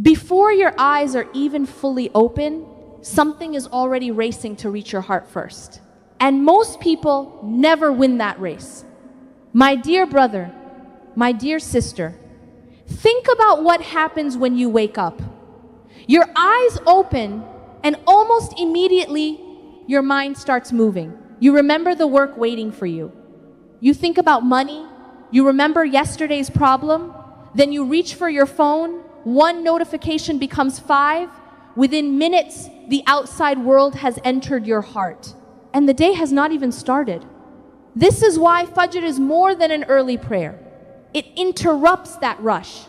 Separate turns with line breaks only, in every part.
Before your eyes are even fully open, something is already racing to reach your heart first. And most people never win that race. My dear brother, my dear sister, think about what happens when you wake up. Your eyes open and almost immediately your mind starts moving. You remember the work waiting for you. You think about money. You remember yesterday's problem. Then you reach for your phone. One notification becomes 5. Within minutes, the outside world has entered your heart. And the day has not even started. This is why Fajr is more than an early prayer. It interrupts that rush.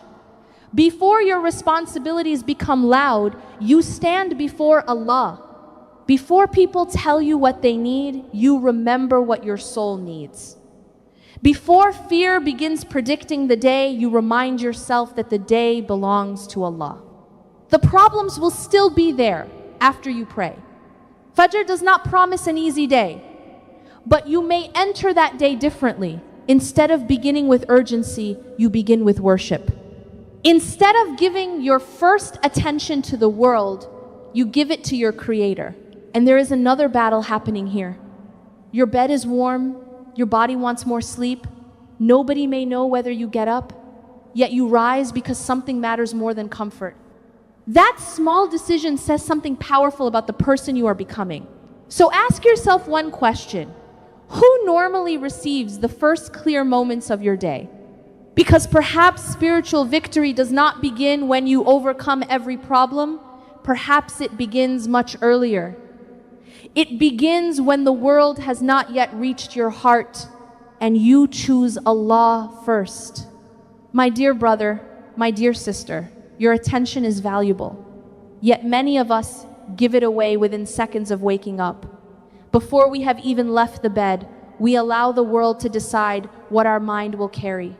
Before your responsibilities become loud, you stand before Allah. Before people tell you what they need, you remember what your soul needs. Before fear begins predicting the day, you remind yourself that the day belongs to Allah. The problems will still be there after you pray. Fajr does not promise an easy day, but you may enter that day differently. Instead of beginning with urgency, you begin with worship. Instead of giving your first attention to the world, you give it to your Creator. And there is another battle happening here. Your bed is warm, your body wants more sleep. Nobody may know whether you get up, yet you rise because something matters more than comfort. That small decision says something powerful about the person you are becoming. So ask yourself one question. Who normally receives the first clear moments of your day? Because perhaps spiritual victory does not begin when you overcome every problem. Perhaps it begins much earlier. It begins when the world has not yet reached your heart and you choose Allah first. My dear brother, my dear sister, your attention is valuable. Yet many of us give it away within seconds of waking up. Before we have even left the bed, we allow the world to decide what our mind will carry.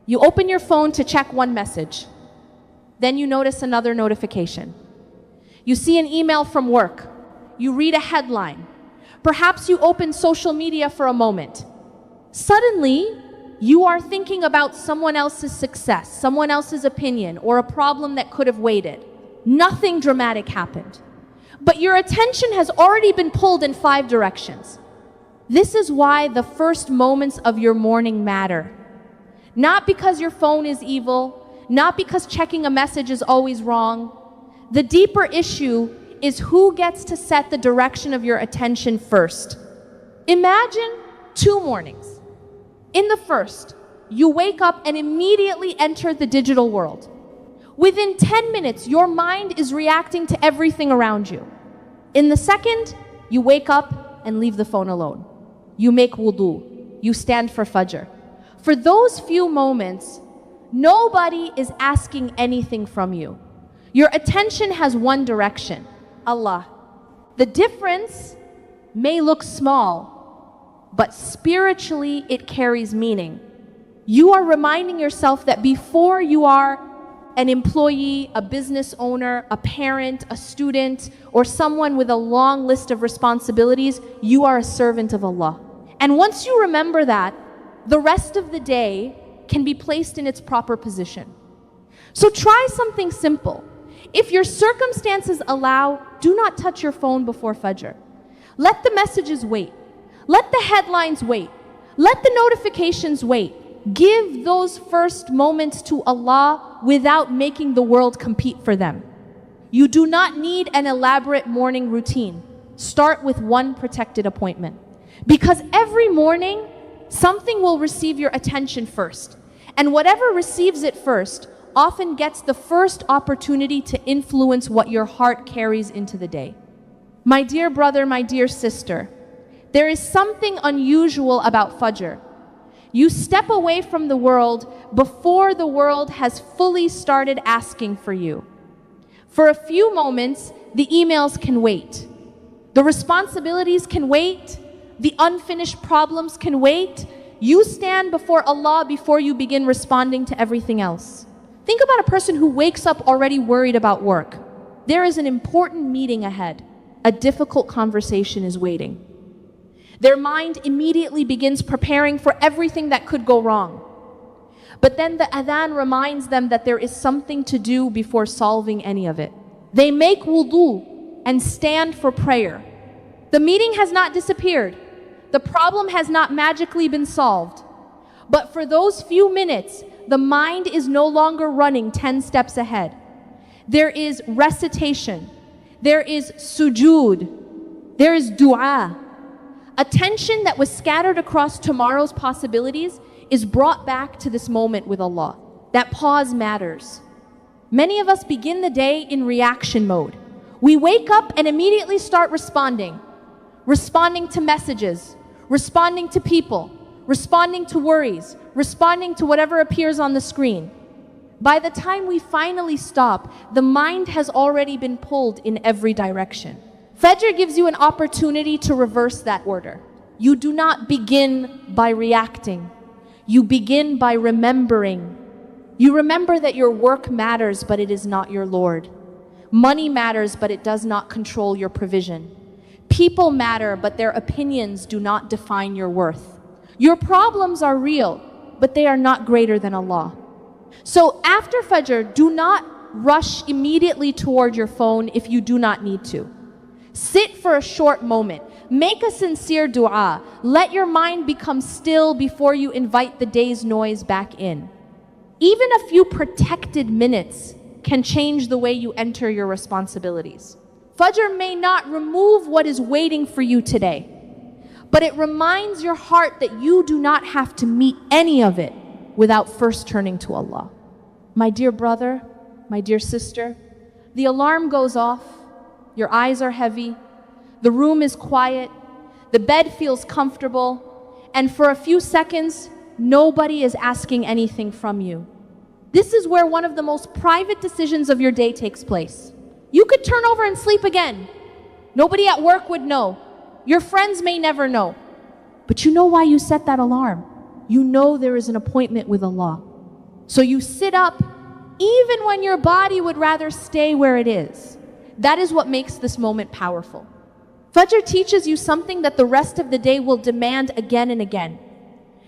You open your phone to check one message. Then you notice another notification. You see an email from work. You read a headline. Perhaps you open social media for a moment. Suddenly, you are thinking about someone else's success, someone else's opinion, or a problem that could have waited. Nothing dramatic happened. But your attention has already been pulled in 5 directions. This is why the first moments of your morning matter. Not because your phone is evil, not because checking a message is always wrong. The deeper issue is who gets to set the direction of your attention first. Imagine 2 mornings. In the first, you wake up and immediately enter the digital world. Within 10 minutes, your mind is reacting to everything around you. In the second, you wake up and leave the phone alone. You make wudu. You stand for Fajr. For those few moments, nobody is asking anything from you. Your attention has one direction, Allah. The difference may look small, but spiritually it carries meaning. You are reminding yourself that before you are an employee, a business owner, a parent, a student, or someone with a long list of responsibilities, you are a servant of Allah. And once you remember that, the rest of the day can be placed in its proper position. So try something simple. If your circumstances allow, do not touch your phone before Fajr. Let the messages wait. Let the headlines wait. Let the notifications wait. Give those first moments to Allah without making the world compete for them. You do not need an elaborate morning routine. Start with one protected appointment. Because every morning, something will receive your attention first. And whatever receives it first often gets the first opportunity to influence what your heart carries into the day. My dear brother, my dear sister, there is something unusual about Fajr. You step away from the world before the world has fully started asking for you. For a few moments, the emails can wait. The responsibilities can wait. The unfinished problems can wait. You stand before Allah before you begin responding to everything else. Think about a person who wakes up already worried about work. There is an important meeting ahead. A difficult conversation is waiting. Their mind immediately begins preparing for everything that could go wrong. But then the adhan reminds them that there is something to do before solving any of it. They make wudu and stand for prayer. The meeting has not disappeared. The problem has not magically been solved. But for those few minutes, the mind is no longer running 10 steps ahead. There is recitation. There is sujood. There is dua. Attention that was scattered across tomorrow's possibilities is brought back to this moment with Allah. That pause matters. Many of us begin the day in reaction mode. We wake up and immediately start responding. Responding to messages, responding to people, responding to worries, responding to whatever appears on the screen. By the time we finally stop, the mind has already been pulled in every direction. Fajr gives you an opportunity to reverse that order. You do not begin by reacting. You begin by remembering. You remember that your work matters, but it is not your Lord. Money matters, but it does not control your provision. People matter, but their opinions do not define your worth. Your problems are real, but they are not greater than Allah. So after Fajr, do not rush immediately toward your phone if you do not need to. Sit for a short moment. Make a sincere dua. Let your mind become still before you invite the day's noise back in. Even a few protected minutes can change the way you enter your responsibilities. Fajr may not remove what is waiting for you today, but it reminds your heart that you do not have to meet any of it without first turning to Allah. My dear brother, my dear sister, the alarm goes off, your eyes are heavy, the room is quiet, the bed feels comfortable, and for a few seconds, nobody is asking anything from you. This is where one of the most private decisions of your day takes place. You could turn over and sleep again. Nobody at work would know. Your friends may never know. But you know why you set that alarm. You know there is an appointment with Allah. So you sit up even when your body would rather stay where it is. That is what makes this moment powerful. Fajr teaches you something that the rest of the day will demand again and again.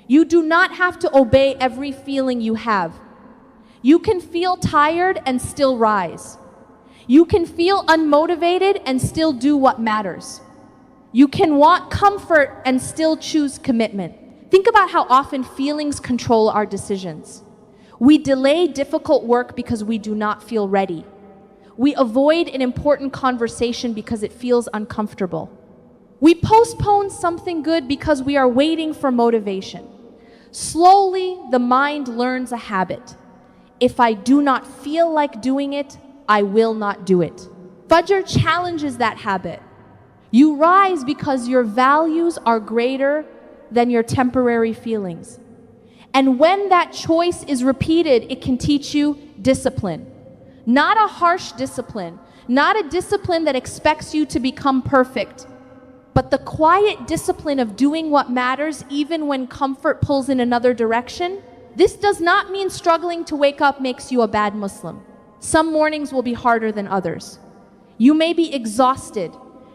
You do not have to obey every feeling you have. You can feel tired and still rise. You can feel unmotivated and still do what matters. You can want comfort and still choose commitment. Think about how often feelings control our decisions. We delay difficult work because we do not feel ready. We avoid an important conversation because it feels uncomfortable. We postpone something good because we are waiting for motivation. Slowly, the mind learns a habit. If I do not feel like doing it, I will not do it. Fajr challenges that habit. You rise because your values are greater than your temporary feelings. And when that choice is repeated, it can teach you discipline. Not a harsh discipline, not a discipline that expects you to become perfect, but the quiet discipline of doing what matters even when comfort pulls in another direction. This does not mean struggling to wake up makes you a bad Muslim. Some mornings will be harder than others. You may be exhausted.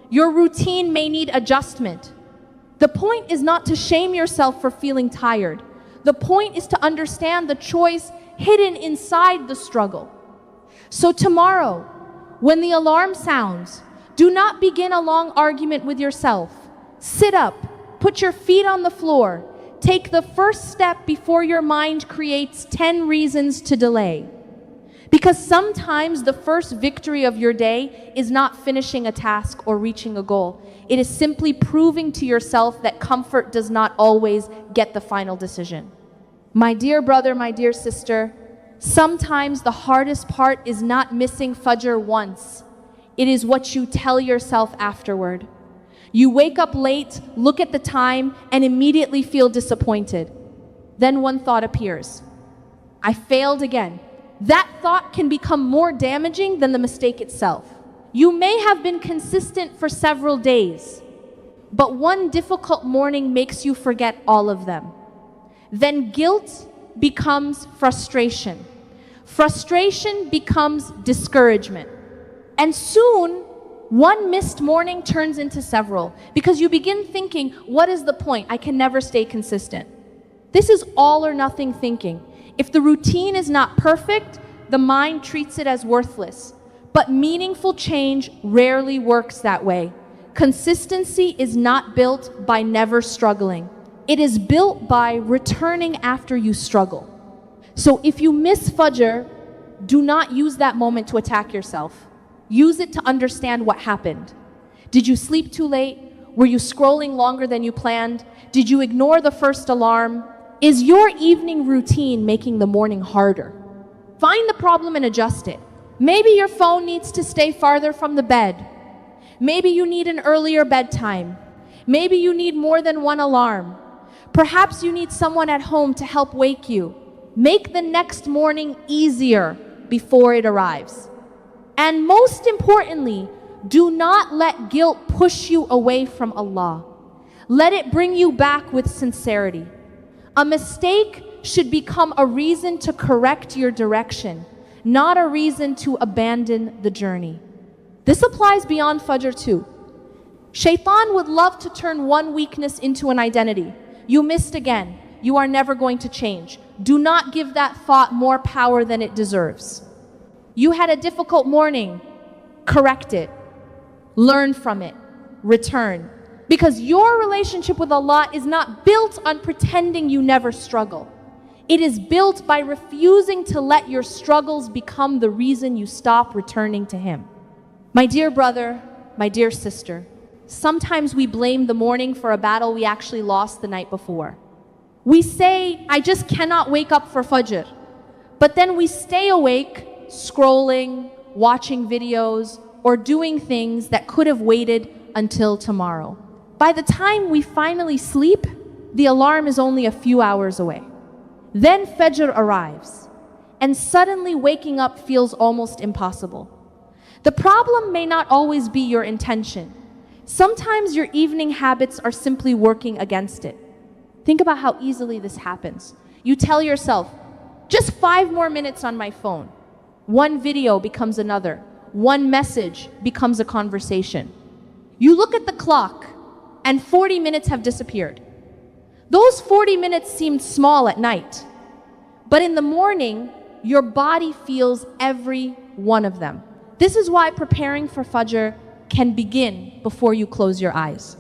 Your routine may need adjustment. The point is not to shame yourself for feeling tired. The point is to understand the choice hidden inside the struggle. So tomorrow, when the alarm sounds, do not begin a long argument with yourself. Sit up, put your feet on the floor, take the first step before your mind creates 10 reasons to delay. Because sometimes the first victory of your day is not finishing a task or reaching a goal. It is simply proving to yourself that comfort does not always get the final decision. My dear brother, my dear sister, sometimes the hardest part is not missing Fajr once. It is what you tell yourself afterward. You wake up late, look at the time, and immediately feel disappointed. Then one thought appears. I failed again. That thought can become more damaging than the mistake itself. You may have been consistent for several days, but one difficult morning makes you forget all of them. Then guilt becomes frustration. Frustration becomes discouragement. And soon, one missed morning turns into several because you begin thinking, what is the point? I can never stay consistent. This is all or nothing thinking. If the routine is not perfect, the mind treats it as worthless. But meaningful change rarely works that way. Consistency is not built by never struggling. It is built by returning after you struggle. So if you miss Fajr, do not use that moment to attack yourself. Use it to understand what happened. Did you sleep too late? Were you scrolling longer than you planned? Did you ignore the first alarm? Is your evening routine making the morning harder? Find the problem and adjust it. Maybe your phone needs to stay farther from the bed. Maybe you need an earlier bedtime. Maybe you need more than one alarm. Perhaps you need someone at home to help wake you. Make the next morning easier before it arrives. And most importantly, do not let guilt push you away from Allah. Let it bring you back with sincerity. A mistake should become a reason to correct your direction, not a reason to abandon the journey. This applies beyond Fajr too. Shaitan would love to turn one weakness into an identity. You missed again. You are never going to change. Do not give that thought more power than it deserves. You had a difficult morning. Correct it. Learn from it. Return. Because your relationship with Allah is not built on pretending you never struggle. It is built by refusing to let your struggles become the reason you stop returning to Him. My dear brother, my dear sister, sometimes we blame the morning for a battle we actually lost the night before. We say, I just cannot wake up for Fajr. But then we stay awake, scrolling, watching videos, or doing things that could have waited until tomorrow. By the time we finally sleep, the alarm is only a few hours away. Then Fajr arrives, and suddenly waking up feels almost impossible. The problem may not always be your intention. Sometimes your evening habits are simply working against it. Think about how easily this happens. You tell yourself, just 5 more minutes on my phone. One video becomes another. One message becomes a conversation. You look at the clock, and 40 minutes have disappeared. Those 40 minutes seemed small at night, but in the morning, your body feels every one of them. This is why preparing for Fajr can begin before you close your eyes.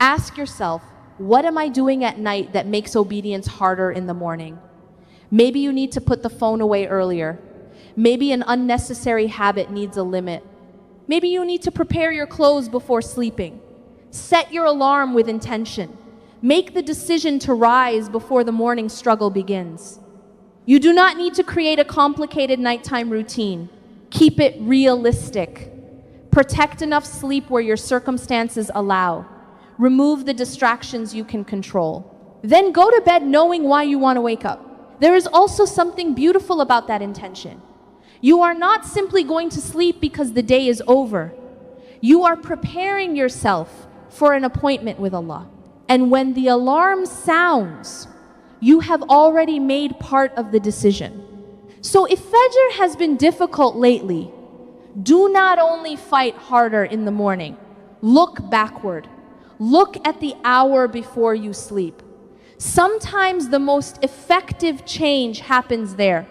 Ask yourself, what am I doing at night that makes obedience harder in the morning? Maybe you need to put the phone away earlier. Maybe an unnecessary habit needs a limit. Maybe you need to prepare your clothes before sleeping. Set your alarm with intention. Make the decision to rise before the morning struggle begins. You do not need to create a complicated nighttime routine. Keep it realistic. Protect enough sleep where your circumstances allow. Remove the distractions you can control. Then go to bed knowing why you want to wake up. There is also something beautiful about that intention. You are not simply going to sleep because the day is over. You are preparing yourself for an appointment with Allah. And when the alarm sounds, you have already made part of the decision. So if Fajr has been difficult lately, do not only fight harder in the morning. Look backward. Look at the hour before you sleep. Sometimes the most effective change happens there.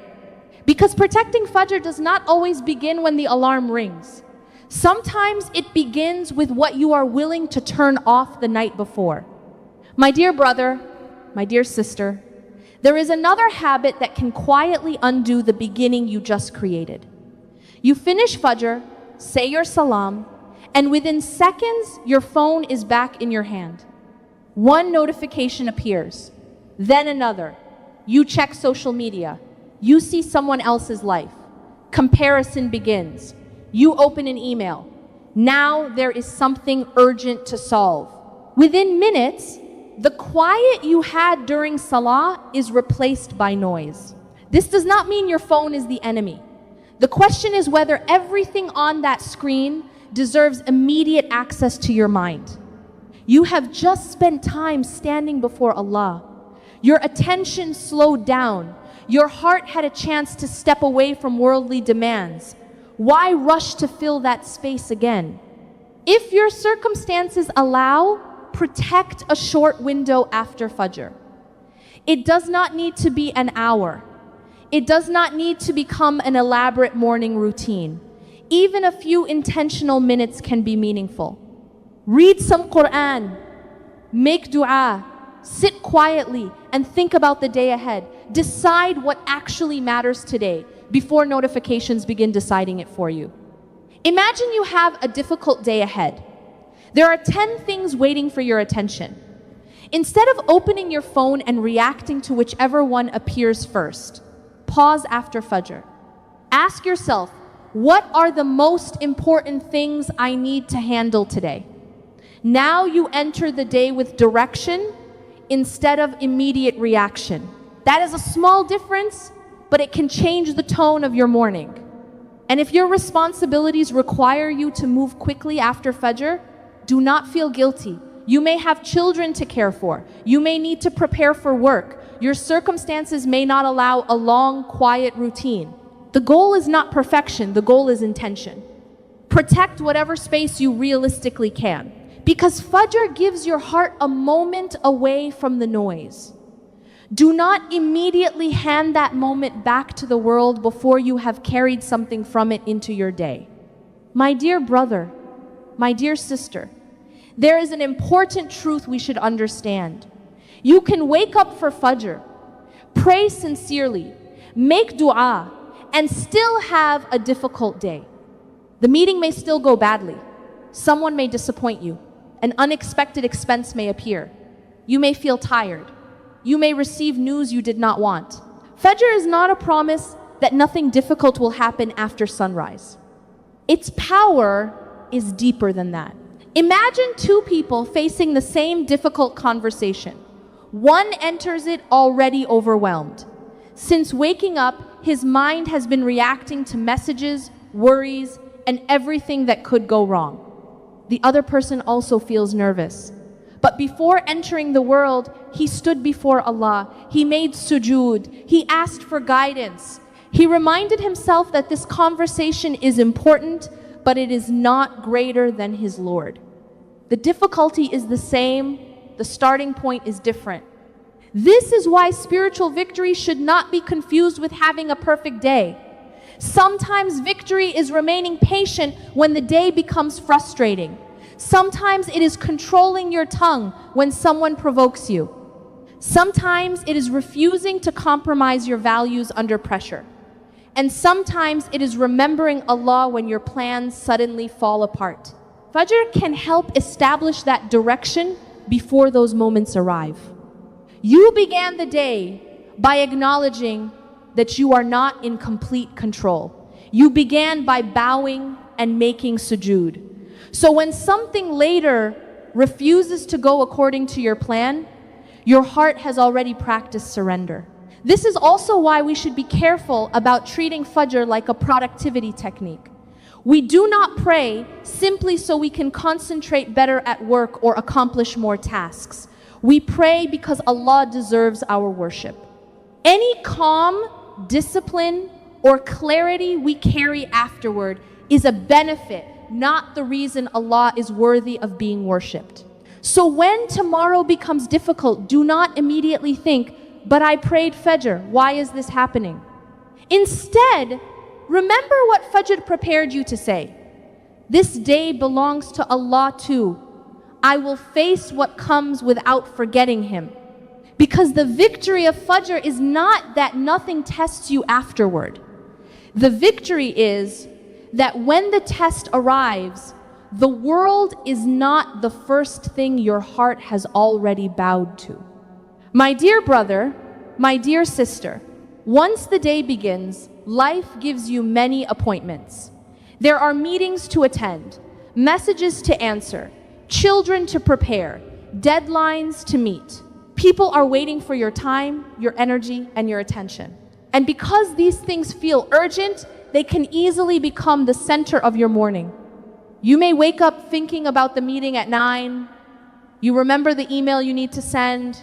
Because protecting Fajr does not always begin when the alarm rings. Sometimes it begins with what you are willing to turn off the night before. My dear brother, my dear sister, there is another habit that can quietly undo the beginning you just created. You finish Fajr, say your salam, and within seconds, your phone is back in your hand. One notification appears, then another. You check social media. You see someone else's life. Comparison begins. You open an email. Now there is something urgent to solve. Within minutes, the quiet you had during Salah is replaced by noise. This does not mean your phone is the enemy. The question is whether everything on that screen deserves immediate access to your mind. You have just spent time standing before Allah. Your attention slowed down. Your heart had a chance to step away from worldly demands. Why rush to fill that space again? If your circumstances allow, protect a short window after Fajr. It does not need to be an hour. It does not need to become an elaborate morning routine. Even a few intentional minutes can be meaningful. Read some Quran, make dua, sit quietly and think about the day ahead. Decide what actually matters today before notifications begin deciding it for you. Imagine you have a difficult day ahead. There are 10 things waiting for your attention. Instead of opening your phone and reacting to whichever one appears first, pause after Fajr. Ask yourself, what are the most important things I need to handle today? Now you enter the day with direction instead of immediate reaction. That is a small difference, but it can change the tone of your morning. And if your responsibilities require you to move quickly after Fajr, do not feel guilty. You may have children to care for. You may need to prepare for work. Your circumstances may not allow a long, quiet routine. The goal is not perfection, the goal is intention. Protect whatever space you realistically can, because Fajr gives your heart a moment away from the noise. Do not immediately hand that moment back to the world before you have carried something from it into your day. My dear brother, my dear sister, there is an important truth we should understand. You can wake up for Fajr, pray sincerely, make dua, and still have a difficult day. The meeting may still go badly. Someone may disappoint you. An unexpected expense may appear. You may feel tired. You may receive news you did not want. Fajr is not a promise that nothing difficult will happen after sunrise. Its power is deeper than that. Imagine two people facing the same difficult conversation. One enters it already overwhelmed. Since waking up, his mind has been reacting to messages, worries, and everything that could go wrong. The other person also feels nervous. But before entering the world, he stood before Allah. He made sujood. He asked for guidance. He reminded himself that this conversation is important, but it is not greater than his Lord. The difficulty is the same. The starting point is different. This is why spiritual victory should not be confused with having a perfect day. Sometimes victory is remaining patient when the day becomes frustrating. Sometimes it is controlling your tongue when someone provokes you. Sometimes it is refusing to compromise your values under pressure. And sometimes it is remembering Allah when your plans suddenly fall apart. Fajr can help establish that direction before those moments arrive. You began the day by acknowledging that you are not in complete control. You began by bowing and making sujood. So when something later refuses to go according to your plan, your heart has already practiced surrender. This is also why we should be careful about treating Fajr like a productivity technique. We do not pray simply so we can concentrate better at work or accomplish more tasks. We pray because Allah deserves our worship. Any calm, discipline, or clarity we carry afterward is a benefit, not the reason Allah is worthy of being worshipped. So when tomorrow becomes difficult, do not immediately think, but I prayed Fajr, why is this happening? Instead, remember what Fajr prepared you to say. This day belongs to Allah too. I will face what comes without forgetting Him. Because the victory of Fajr is not that nothing tests you afterward. The victory is that when the test arrives, the world is not the first thing your heart has already bowed to. My dear brother, my dear sister, once the day begins, life gives you many appointments. There are meetings to attend, messages to answer, children to prepare, deadlines to meet. People are waiting for your time, your energy, and your attention. And because these things feel urgent, they can easily become the center of your morning. You may wake up thinking about the meeting at 9. You remember the email you need to send.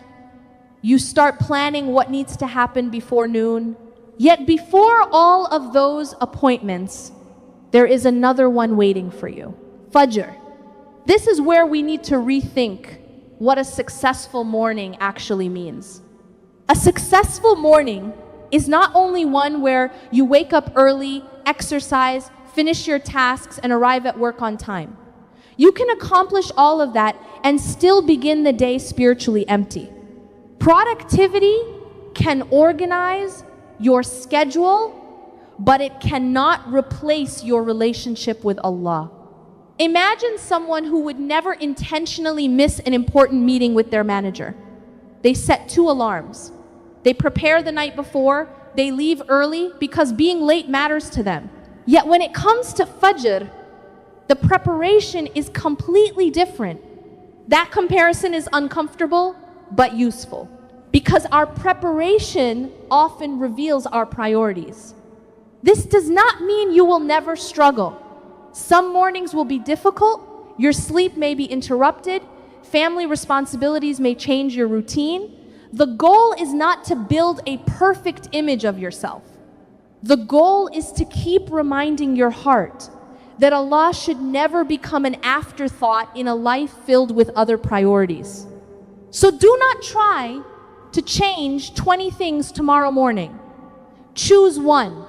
You start planning what needs to happen before noon. Yet before all of those appointments, there is another one waiting for you. Fajr. This is where we need to rethink what a successful morning actually means. A successful morning is not only one where you wake up early, exercise, finish your tasks, and arrive at work on time. You can accomplish all of that and still begin the day spiritually empty. Productivity can organize your schedule, but it cannot replace your relationship with Allah. Imagine someone who would never intentionally miss an important meeting with their manager. They set 2 alarms. They prepare the night before, they leave early because being late matters to them. Yet when it comes to Fajr, the preparation is completely different. That comparison is uncomfortable, but useful, because our preparation often reveals our priorities. This does not mean you will never struggle. Some mornings will be difficult, your sleep may be interrupted, family responsibilities may change your routine. The goal is not to build a perfect image of yourself. The goal is to keep reminding your heart that Allah should never become an afterthought in a life filled with other priorities. So do not try to change 20 things tomorrow morning. Choose one.